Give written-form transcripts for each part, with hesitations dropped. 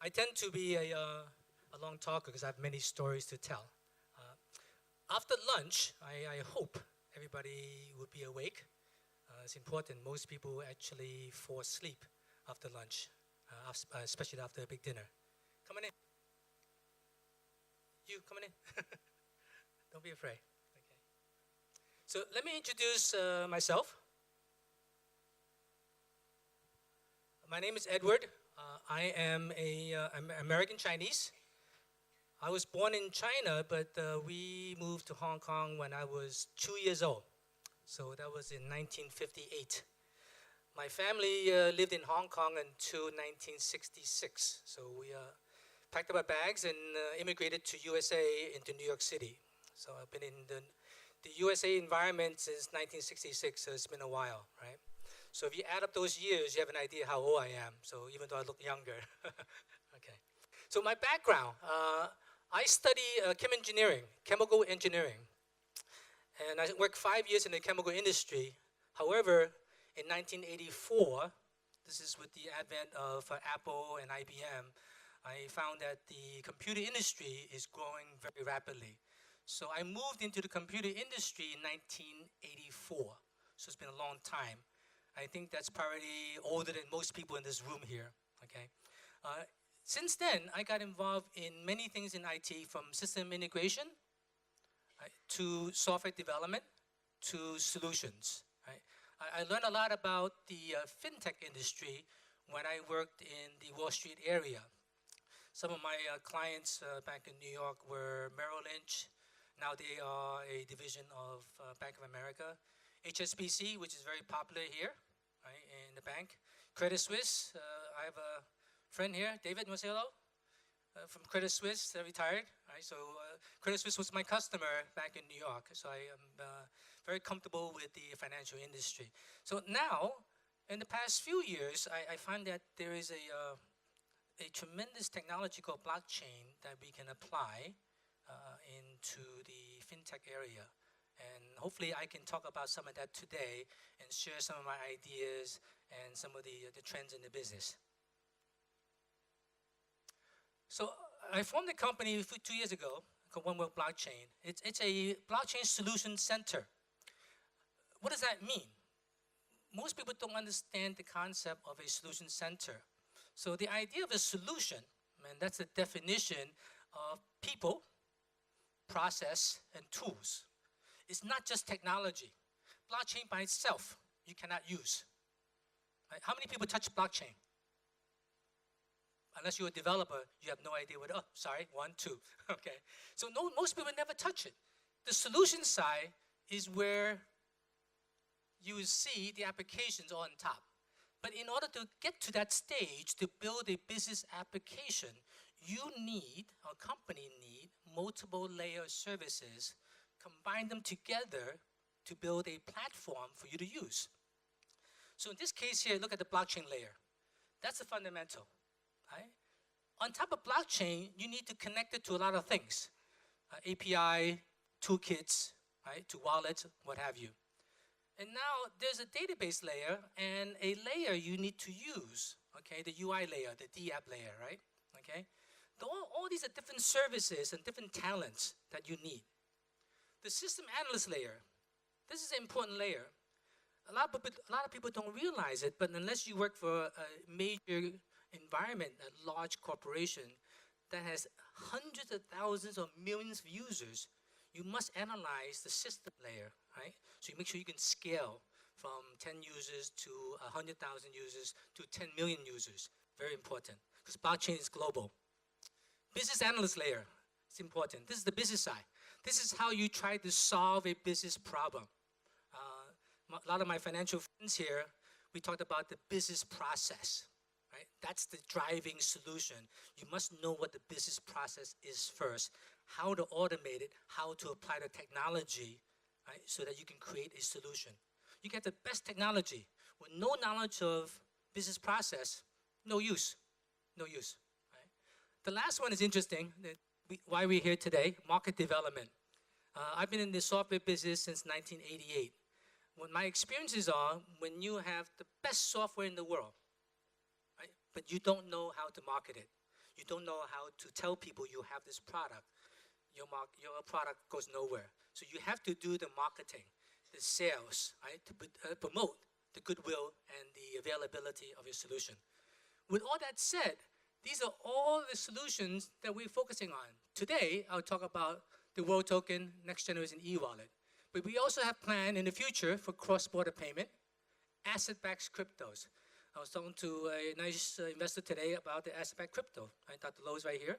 I tend to be a long talker because I have many stories to tell. After lunch, I hope everybody would be awake. It's important. Most people actually fall asleep after lunch, especially after a big dinner. Come on in. You, coming in. Don't be afraid. Okay. So let me introduce myself. My name is Edward. I am I'm American Chinese. I was born in China, but we moved to Hong Kong when I was 2 years old. So that was in 1958. My family lived in Hong Kong until 1966. So we packed up our bags and immigrated to USA into New York City. So I've been in the USA environment since 1966, so it's been a while, right? So if you add up those years, you have an idea how old I am. So even though I look younger. Okay. So my background, I study chemical engineering. And I worked 5 years in the chemical industry. However, in 1984, this is with the advent of Apple and IBM, I found that the computer industry is growing very rapidly. So I moved into the computer industry in 1984. So it's been a long time. I think that's probably older than most people in this room here, okay? Since then, I got involved in many things in IT, from system integration, right, to software development, to solutions, right? I learned a lot about the Fintech industry when I worked in the Wall Street area. Some of my clients back in New York were Merrill Lynch. Now they are a division of Bank of America. HSBC, which is very popular here, right, in the bank. Credit Suisse, I have a friend here, David Marcelo, from Credit Suisse, retired. Right? So Credit Suisse was my customer back in New York, so I am very comfortable with the financial industry. So now, in the past few years, I find that there is a tremendous technology called blockchain that we can apply into the fintech area. And hopefully I can talk about some of that today and share some of my ideas and some of the trends in the business. So I formed a company 2 years ago called Unblock Blockchain. It's a blockchain solution center. What does that mean? Most people don't understand the concept of a solution center. So the idea of a solution, and that's the definition of people, process, and tools. It's not just technology. Blockchain by itself, you cannot use. Right? How many people touch blockchain? Unless you're a developer, you have no idea what, oh, sorry, 1, 2, okay. So most people never touch it. The solution side is where you see the applications on top. But in order to get to that stage, to build a business application, you need, or company need, multiple layer services, combine them together to build a platform for you to use. So in this case here, look at the blockchain layer. That's the fundamental, right? On top of blockchain, you need to connect it to a lot of things. API, toolkits, right, to wallets, what have you. And now there's a database layer and a layer you need to use, okay, the UI layer, the D-app layer, right, okay? All these are different services and different talents that you need. The system analyst layer, this is an important layer. A lot of people don't realize it, but unless you work for a major environment, a large corporation that has hundreds of thousands or millions of users, you must analyze the system layer, right? So you make sure you can scale from 10 users to 100,000 users to 10 million users. Very important, because blockchain is global. Business analyst layer, it's important. This is the business side. This is how you try to solve a business problem. A lot of my financial friends here, we talked about the business process, right? That's the driving solution. You must know what the business process is first, how to automate it, how to apply the technology, right? So that you can create a solution. You get the best technology with no knowledge of business process, no use, no use, right? The last one is interesting, why we're here today, market development. I've been in the software business since 1988. What my experiences are, when you have the best software in the world, right, but you don't know how to market it. you don't know how to tell people you have this product, your product goes nowhere. So you have to do the marketing, the sales, right, to promote the goodwill and the availability of your solution. With all that said, these are all the solutions that we're focusing on. Today, I'll talk about the World Token, next generation e-wallet. But we also have planned in the future for cross-border payment, asset-backed cryptos. I was talking to a nice investor today about the asset-backed crypto. Right? Dr. Lowe is right here.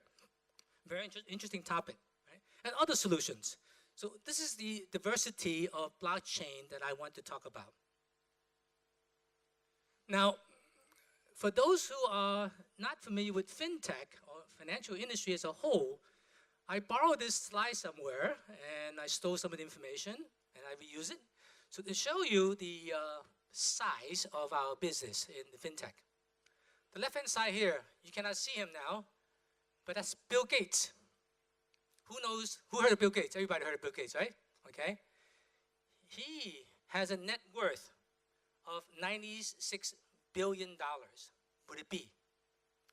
Very interesting topic. Right? And other solutions. So this is the diversity of blockchain that I want to talk about. Now, for those who are not familiar with fintech or financial industry as a whole, I borrowed this slide somewhere and I stole some of the information and I reuse it. So to show you the size of our business in the fintech. The left-hand side here, you cannot see him now, but that's Bill Gates. Who knows, who heard of Bill Gates? Everybody heard of Bill Gates, right? Okay. He has a net worth of $96 billion. Would it be?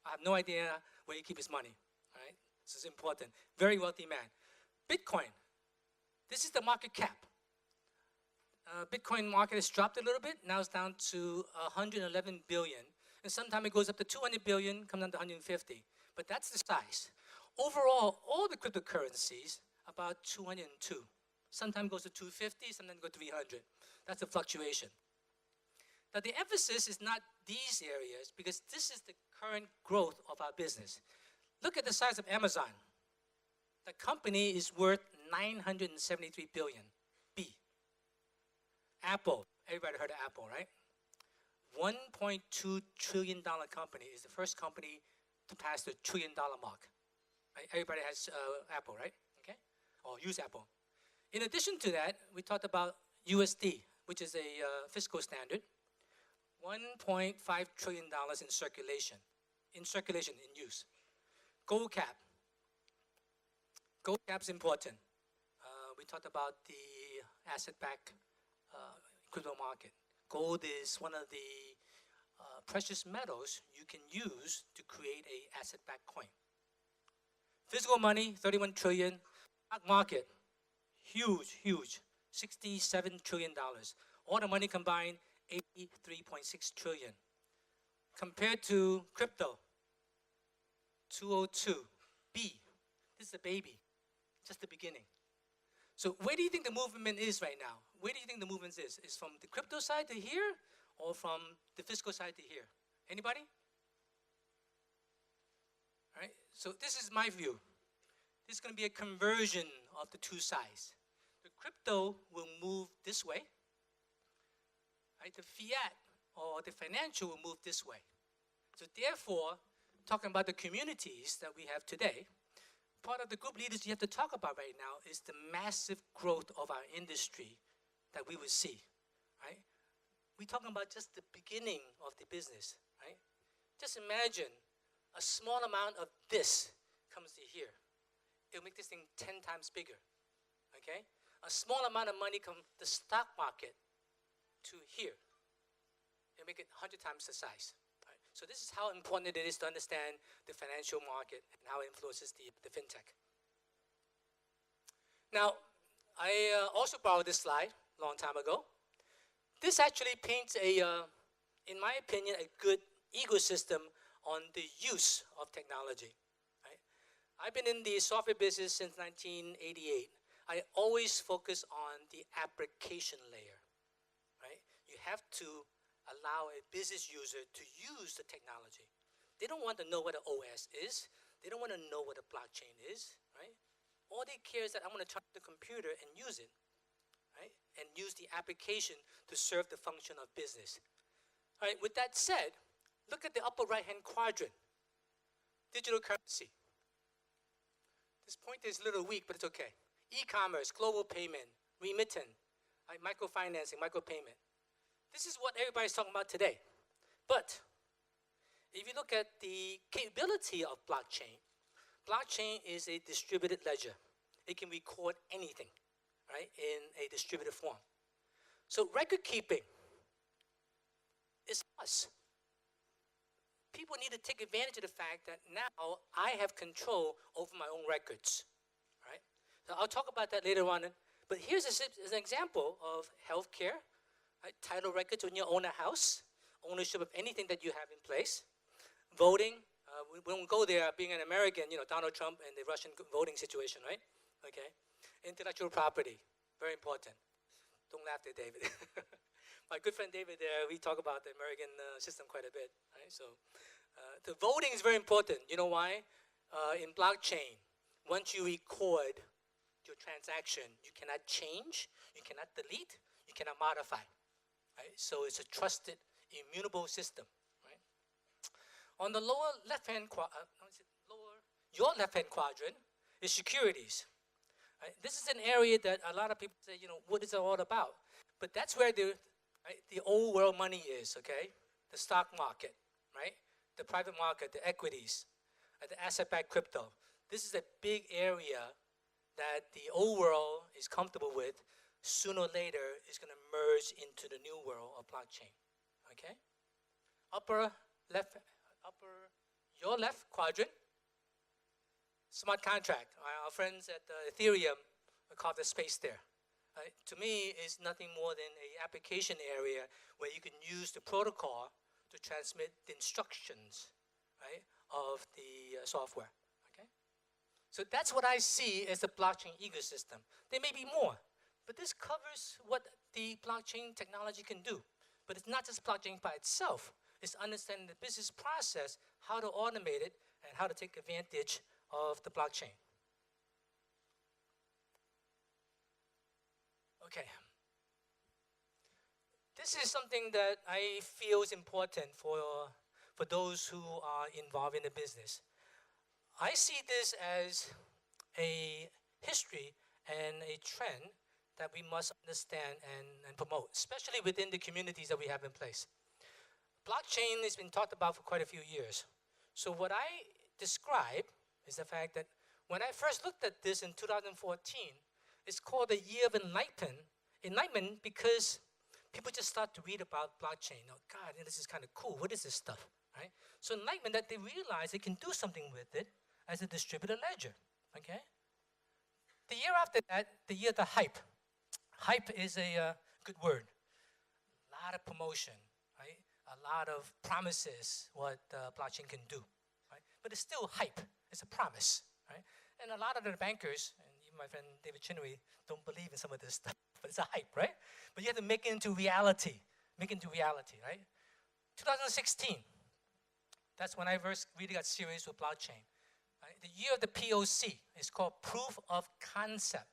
I have no idea where he keeps his money, right? This is important. Very wealthy man. Bitcoin. This is the market cap. Bitcoin market has dropped a little bit. Now it's down to 111 billion. And sometimes it goes up to 200 billion, comes down to 150. But that's the size. Overall, all the cryptocurrencies, about 202. Sometimes goes to 250, sometimes goes to 300. That's the fluctuation. Now the emphasis is not these areas because this is the current growth of our business. Look at the size of Amazon. The company is worth 973 billion. B. Apple, everybody heard of Apple, right? $1.2 trillion company is the first company to pass the $1 trillion mark. Right? Everybody has Apple, right? Okay? Or use Apple. In addition to that, we talked about USD, which is a fiscal standard. $1.5 trillion in circulation, in use. Gold cap. Gold cap's important. We talked about the asset-backed crypto market. Gold is one of the precious metals you can use to create a asset-backed coin. Physical money, 31 trillion. Stock market, huge, huge, $67 trillion. All the money combined, 83.6 trillion. Compared to crypto, 202. B, this is a baby, just the beginning. So where do you think the movement is right now? Where do you think the movement is? Is from the crypto side to here or from the fiscal side to here? Anybody? All right, so this is my view. This is going to be a conversion of the two sides. The crypto will move this way. Right? The fiat or the financial will move this way. So therefore, talking about the communities that we have today, part of the group leaders you have to talk about right now is the massive growth of our industry that we will see. Right? We're talking about just the beginning of the business. Right? Just imagine a small amount of this comes to here. It'll make this thing 10 times bigger. Okay? A small amount of money comes the stock market to here. It'll make it 100 times the size. Right? So this is how important it is to understand the financial market and how it influences the fintech. Now, I also borrowed this slide a long time ago. This actually paints in my opinion, a good ecosystem on the use of technology. Right? I've been in the software business since 1988. I always focus on the application layer. Right? You have to allow a business user to use the technology. They don't want to know what an OS is. They don't want to know what a blockchain is. Right? All they care is that I want to turn the computer and use it. Right? And use the application to serve the function of business. All right, with that said, look at the upper right-hand quadrant. Digital currency. This pointer is a little weak, but it's okay. E-commerce, global payment, remittance, right, microfinancing, micropayment. This is what everybody's talking about today. But if you look at the capability of blockchain, blockchain is a distributed ledger. It can record anything, right, in a distributed form. So record keeping is us. people need to take advantage of the fact that now I have control over my own records, right? So I'll talk about that later on. But here's an example of healthcare, right? Title records when you own a house, ownership of anything that you have in place, voting. We won't go there. Being an American, Donald Trump and the Russian voting situation, right? Okay. Intellectual property, very important. Don't laugh there, David. My good friend David there, we talk about the American system quite a bit, right? So the voting is very important. You know why? In blockchain, once you record your transaction, you cannot change, you cannot delete, you cannot modify, right? So it's a trusted, immutable system, right? On the lower left-hand your left-hand quadrant is securities. Right? This is an area that a lot of people say, what is it all about? But that's where the old world money is, okay? The stock market, right? The private market, the equities, the asset-backed crypto. This is a big area that the old world is comfortable with. Sooner or later, is going to merge into the new world of blockchain, okay? Your left quadrant, smart contract. Our friends at Ethereum call the space there. To me, it's nothing more than an application area where you can use the protocol to transmit the instructions, right, of the software. Okay, so that's what I see as the blockchain ecosystem. There may be more, but this covers what the blockchain technology can do. But it's not just blockchain by itself. It's understanding the business process, how to automate it, and how to take advantage of the blockchain. Okay. This is something that I feel is important for those who are involved in the business. I see this as a history and a trend that we must understand and promote, especially within the communities that we have in place. Blockchain has been talked about for quite a few years. So what I describe is the fact that when I first looked at this in 2014, it's called the Year of Enlightenment because people just start to read about blockchain. Oh, God, this is kind of cool. What is this stuff, right? So enlightenment that they realize they can do something with it as a distributed ledger, okay? The year after that, the year of the hype. Hype is a good word. A lot of promotion, right? A lot of promises what blockchain can do, right? But it's still hype. It's a promise, right? And a lot of the bankers, and even my friend David Chinnery, don't believe in some of this stuff, but it's a hype, right? But you have to make it into reality, right? 2016, that's when I first really got serious with blockchain. Right? The year of the POC is called Proof of Concept.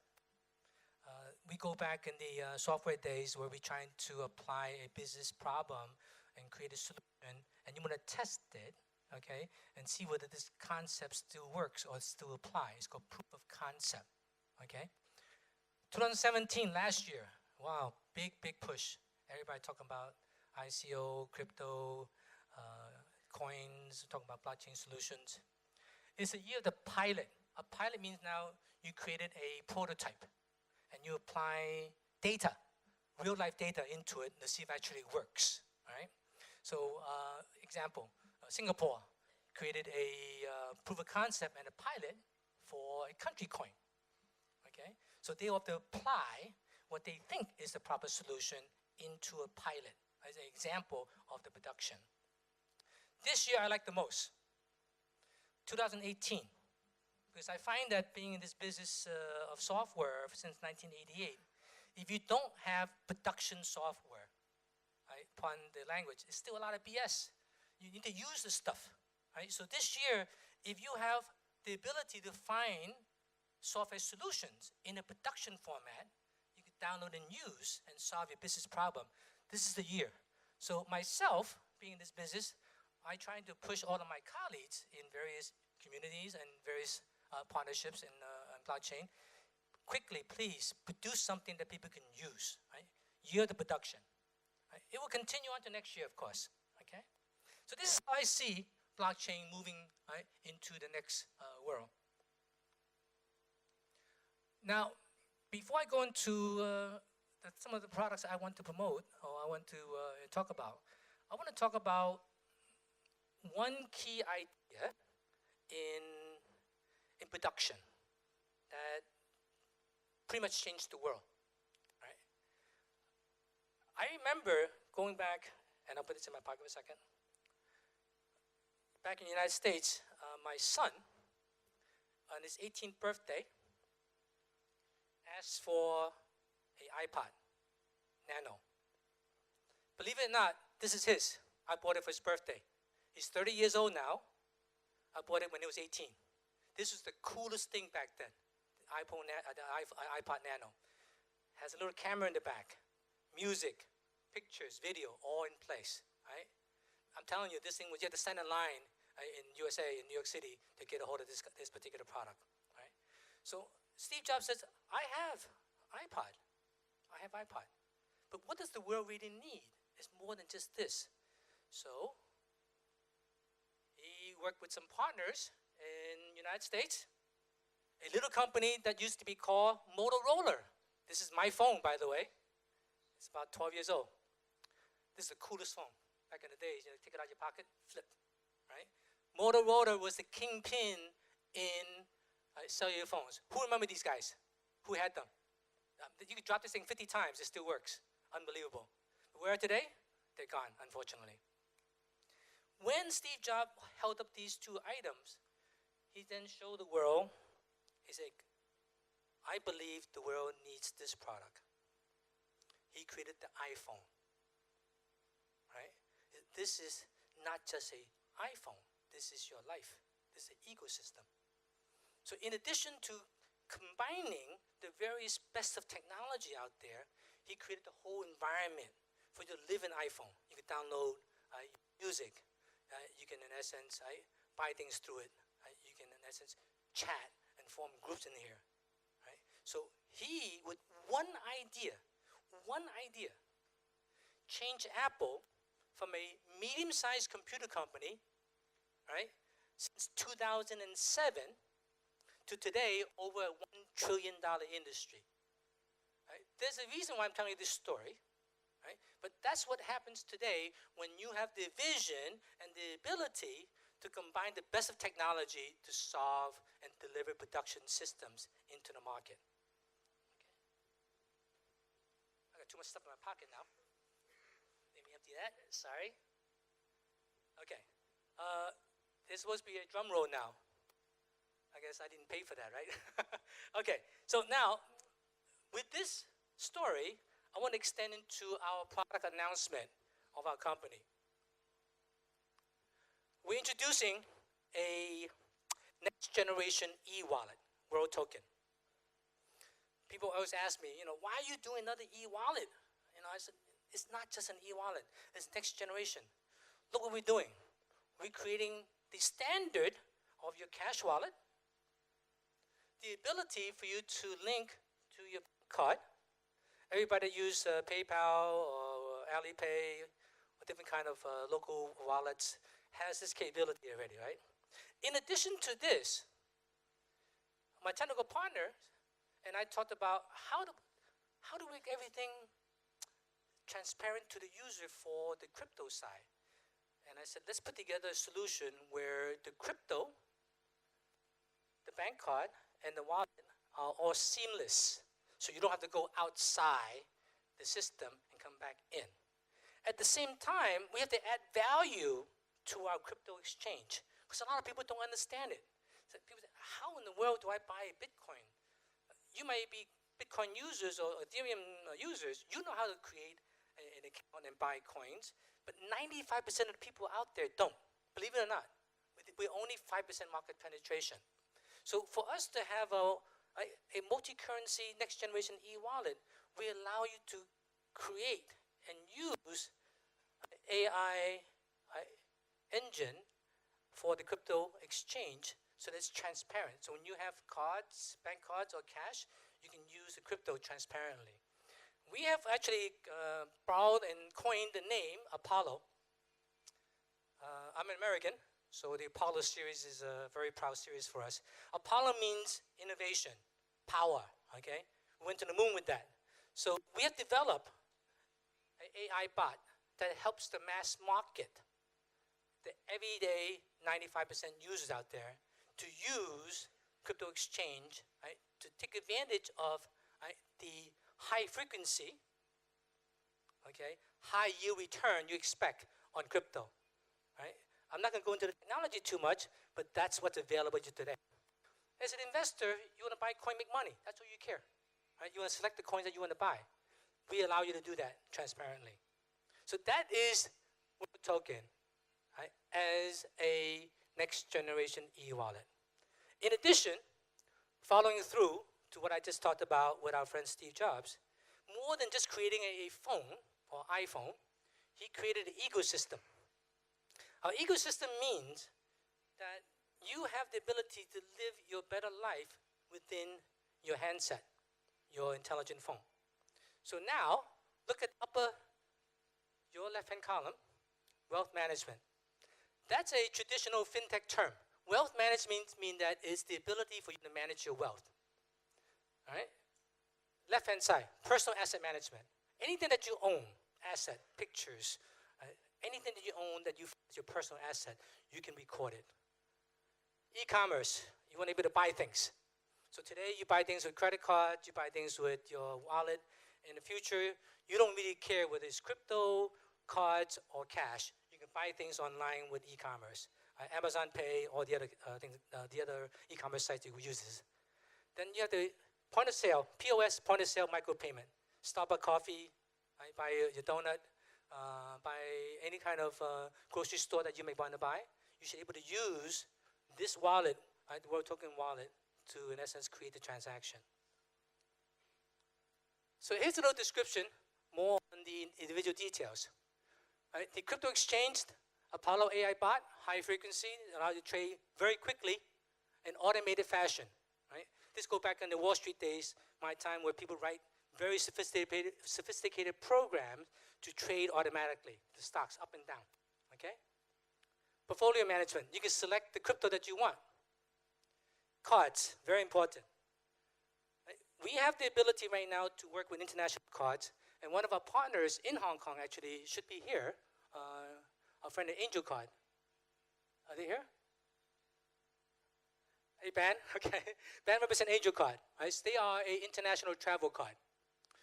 We go back in the software days where we're trying to apply a business problem and create a solution, and you want to test it, okay, and see whether this concept still works or still applies. It's called Proof of Concept, okay? 2017, last year, wow, big push. Everybody talking about ICO, crypto, coins, talking about blockchain solutions. It's a year of the pilot. A pilot means now you created a prototype and you apply data, real life data into it to see if it actually works, all right? So, example, Singapore created a proof of concept and a pilot for a country coin, okay? So they have to apply what they think is the proper solution into a pilot as an example of the production. This year I like the most, 2018, because I find that being in this business of software since 1988, if you don't have production software, right, upon the language, it's still a lot of BS. You need to use the stuff, right? So this year, if you have the ability to find software solutions in a production format, you can download and use and solve your business problem. This is the year. So myself, being in this business, I try to push all of my colleagues in various communities and various partnerships in blockchain. Quickly, please, produce something that people can use, right? Year the production. Right? It will continue on to next year, of course, okay? So this is how I see blockchain moving, right, into the next world. Now, before I go into some of the products I want to promote or I want to talk about, I want to talk about one key idea in, in production that pretty much changed the world, right? I remember going back, and I'll put this in my pocket for a second. Back in the United States, my son, on his 18th birthday, asked for an iPod Nano. Believe it or not, this is his. I bought it for his birthday. He's 30 years old now. I bought it when he was 18. This was the coolest thing back then. The iPod Nano. Has a little camera in the back. Music, pictures, video, all in place, right? I'm telling you, this thing was, you had to stand in line in USA, in New York City, to get a hold of this particular product, right? So Steve Jobs says, I have iPod. I have iPod. But what does the world really need? It's more than just this. So he worked with some partners in the United States, a little company that used to be called Motorola. This is my phone, by the way. It's about 12 years old. This is the coolest phone. Back in the days, you know, take it out of your pocket, flip, right? Motorola was the kingpin in cellular phones. Who remember these guys? Who had them? You could drop this thing 50 times, it still works. Unbelievable. Where are today? They're gone, unfortunately. When Steve Jobs held up these two items, he then showed the world, he said, I believe the world needs this product. He created the iPhone, right? This is not just an iPhone. This is your life. This is an ecosystem. So in addition to combining the various best of technology out there, he created the whole environment for you to live in iPhone. You can download music. You can, in essence, buy things through it. You can, in essence, chat and form groups in here. Right? So he, with one idea, changed Apple from a medium-sized computer company, right, since 2007 to today, over a $1 trillion industry. Right? There's a reason why I'm telling you this story, right? But that's what happens today when you have the vision and the ability to combine the best of technology to solve and deliver production systems into the market. Okay. I got too much stuff in my pocket now. Let me empty that, sorry. Okay, there's supposed to be a drum roll now. I guess I didn't pay for that, right? Okay, so now, with this story, I want to extend into our product announcement of our company. We're introducing a next generation e-wallet, World Token. People always ask me, why are you doing another e-wallet? I said, it's not just an e-wallet, it's next generation. Look what we're doing. We're creating the standard of your cash wallet, the ability for you to link to your card. Everybody use PayPal or Alipay or different kind of local wallets has this capability already, right? In addition to this, my technical partner and I talked about how to make everything transparent to the user for the crypto side. And I said, let's put together a solution where the crypto, the bank card, and the wallet are all seamless. So you don't have to go outside the system and come back in. At the same time, we have to add value to our crypto exchange because a lot of people don't understand it. So people say, how in the world do I buy a Bitcoin? You may be Bitcoin users or Ethereum users. You know how to create an account and buy coins, but 95% of the people out there don't. Believe it or not, we're only 5% market penetration. So for us to have a multi-currency next generation e-wallet, we allow you to create and use AI engine for the crypto exchange so that it's transparent. So when you have cards, bank cards or cash, you can use the crypto transparently. We have actually borrowed and coined the name Apollo. I'm an American, so the Apollo series is a very proud series for us. Apollo means innovation, power, okay? We went to the moon with that. So we have developed an AI bot that helps the mass market the everyday 95% users out there to use crypto exchange, right, to take advantage of, right, the high frequency, okay, high yield return you expect on crypto, right? I'm not going to go into the technology too much, but that's what's available to you today. As an investor, you want to buy coin, make money. That's all you care, right? You want to select the coins that you want to buy. We allow you to do that transparently. So that is the token, right, as a next generation e-wallet. In addition, following through to what I just talked about with our friend Steve Jobs, more than just creating a phone or iPhone, he created an ecosystem. Our ecosystem means that you have the ability to live your better life within your handset, your intelligent phone. So now, look at your left-hand column, wealth management. That's a traditional fintech term. Wealth management means that it's the ability for you to manage your wealth. All right? Left-hand side, personal asset management. Anything that you own, asset, pictures, anything that you own that you feel is your personal asset, you can record it. E-commerce, you want to be able to buy things. So today you buy things with credit cards, you buy things with your wallet. In the future, you don't really care whether it's crypto, cards, or cash. You can buy things online with e-commerce. Amazon Pay, or the other the other e-commerce sites you use this. Then you have the point of sale, POS, point of sale micropayment. Starbucks coffee, buy your donut, buy any kind of grocery store that you may want to buy. You should be able to use this wallet, the World Token wallet, to in essence create the transaction. So here's a little description, more on the individual details. The crypto exchange, Apollo AI bot, high frequency, allows you to trade very quickly in automated fashion. Right? This goes back in the Wall Street days, my time, where people write very sophisticated programs to trade automatically, the stocks up and down. Okay? Portfolio management, you can select the crypto that you want. Cards, very important. We have the ability right now to work with international cards, and one of our partners in Hong Kong actually should be here, our friend at Angel Card. Are they here? Hey, Ben, okay. Ben represents Angel Card. Right? So they are an international travel card.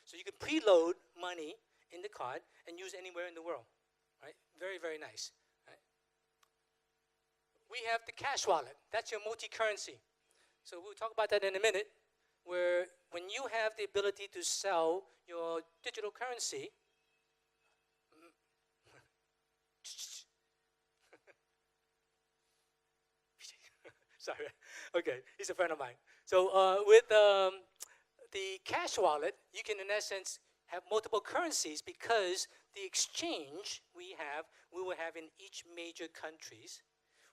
So you can preload money in the card and use anywhere in the world. Right? Very, very nice. Right? We have the cash wallet. That's your multi-currency. So we'll talk about that in a minute, where when you have the ability to sell your digital currency, sorry, okay, he's a friend of mine. So with the cash wallet, you can in essence have multiple currencies, because the exchange we will have in each major countries,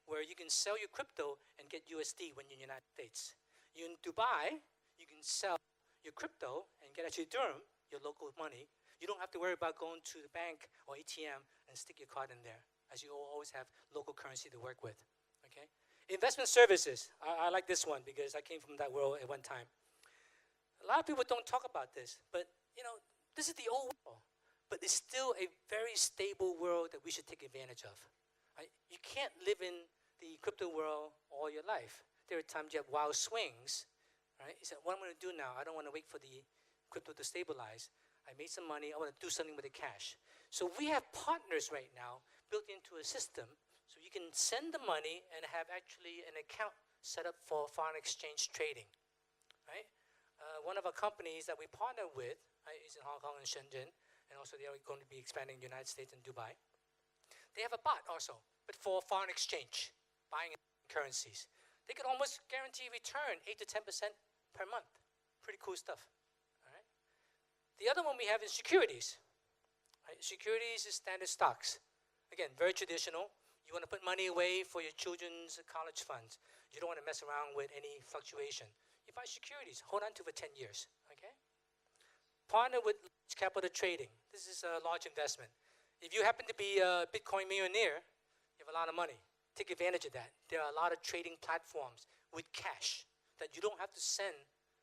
where you can sell your crypto and get USD when you're in the United States. You're in Dubai, you can sell your crypto and get actually dirham, your local money. You don't have to worry about going to the bank or ATM and stick your card in there, as you always have local currency to work with. Okay? Investment services. I like this one because I came from that world at one time. A lot of people don't talk about this, but this is the old world, but it's still a very stable world that we should take advantage of. Right? You can't live in the crypto world all your life. There are times you have wild swings. Right? He said, what I'm going to do now, I don't want to wait for the crypto to stabilize. I made some money, I want to do something with the cash. So we have partners right now built into a system, so you can send the money and have actually an account set up for foreign exchange trading. Right? One of our companies that we partner with is in Hong Kong and Shenzhen, and also they are going to be expanding in the United States and Dubai. They have a bot also, but for foreign exchange, buying currencies. They could almost guarantee return 8 to 10% per month. Pretty cool stuff. All right? The other one we have is securities. Right? Securities is standard stocks. Again, very traditional. You want to put money away for your children's college funds. You don't want to mess around with any fluctuation. You buy securities, hold on to for 10 years. Okay? Partner with large capital trading. This is a large investment. If you happen to be a Bitcoin millionaire, you have a lot of money. Take advantage of that. There are a lot of trading platforms with cash that you don't have to send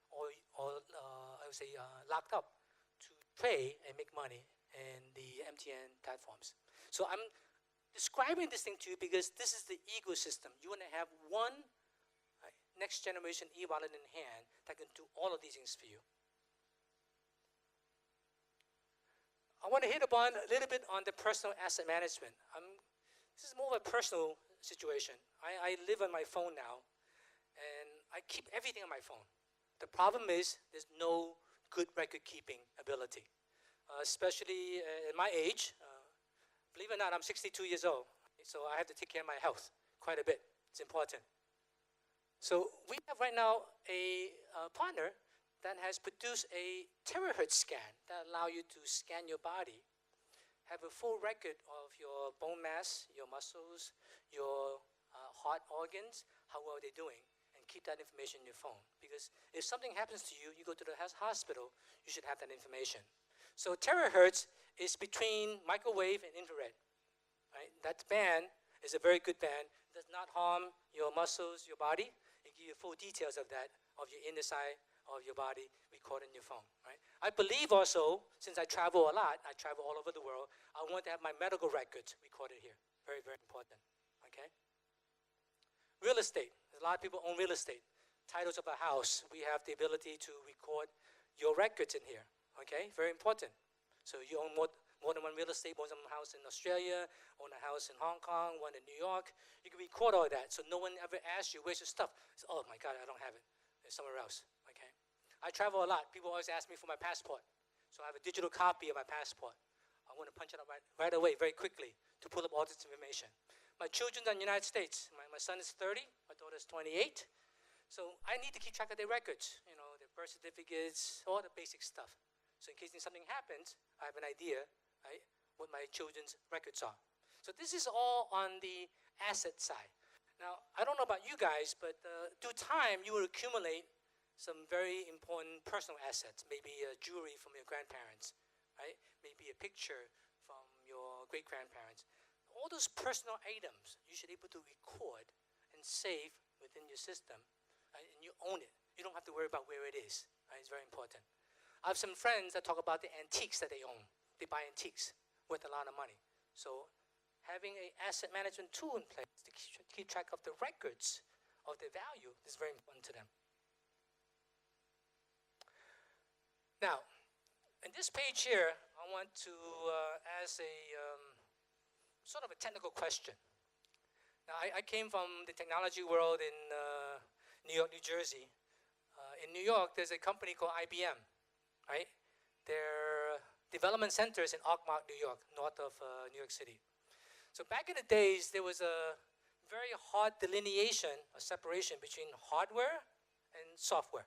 or I would say locked up to trade and make money in the MTN platforms. So I'm describing this thing to you because this is the ecosystem. You want to have one next generation e-wallet in hand that can do all of these things for you. I want to hit upon a little bit on the personal asset management. This is more of a personal situation. I live on my phone now, and I keep everything on my phone. The problem is there's no good record keeping ability, especially at my age. Believe it or not, I'm 62 years old, so I have to take care of my health quite a bit. It's important. So we have right now a partner that has produced a terahertz scan that allow you to scan your body, have a full record of your bone mass, your muscles, your heart organs, how well they're doing, and keep that information in your phone. Because if something happens to you, you go to the hospital, you should have that information. So terahertz is between microwave and infrared. Right? That band is a very good band. It does not harm your muscles, your body. It gives you full details of that, of your inner side of your body recorded in your phone. Right? I believe also, since I travel a lot, I travel all over the world, I want to have my medical records recorded here. Very, very important. Okay? Real estate. A lot of people own real estate. Titles of a house. We have the ability to record your records in here. Okay? Very important. So you own more than one real estate, own some house in Australia, own a house in Hong Kong, one in New York. You can record all that, so no one ever asks you, where's your stuff? It's, oh my God, I don't have it. It's somewhere else, okay? I travel a lot. People always ask me for my passport. So I have a digital copy of my passport. I want to punch it up right away, very quickly, to pull up all this information. My children are in the United States. My son is 30, my daughter is 28. So I need to keep track of their records, you know, their birth certificates, all the basic stuff. So in case something happens, I have an idea, right, what my children's records are. So this is all on the asset side. Now, I don't know about you guys, but through time, you will accumulate some very important personal assets, maybe jewelry from your grandparents, right? Maybe a picture from your great-grandparents. All those personal items, you should be able to record and save within your system, right? And you own it. You don't have to worry about where it is, right? It's very important. I have some friends that talk about the antiques that they own. They buy antiques worth a lot of money. So having an asset management tool in place to keep track of the records of their value is very important to them. Now, in this page here, I want to ask a sort of a technical question. Now, I came from the technology world in New York, New Jersey. In New York, there's a company called IBM, right? Their development center is in Unblock, New York, north of New York City. So back in the days, there was a very hard delineation, a separation between hardware and software.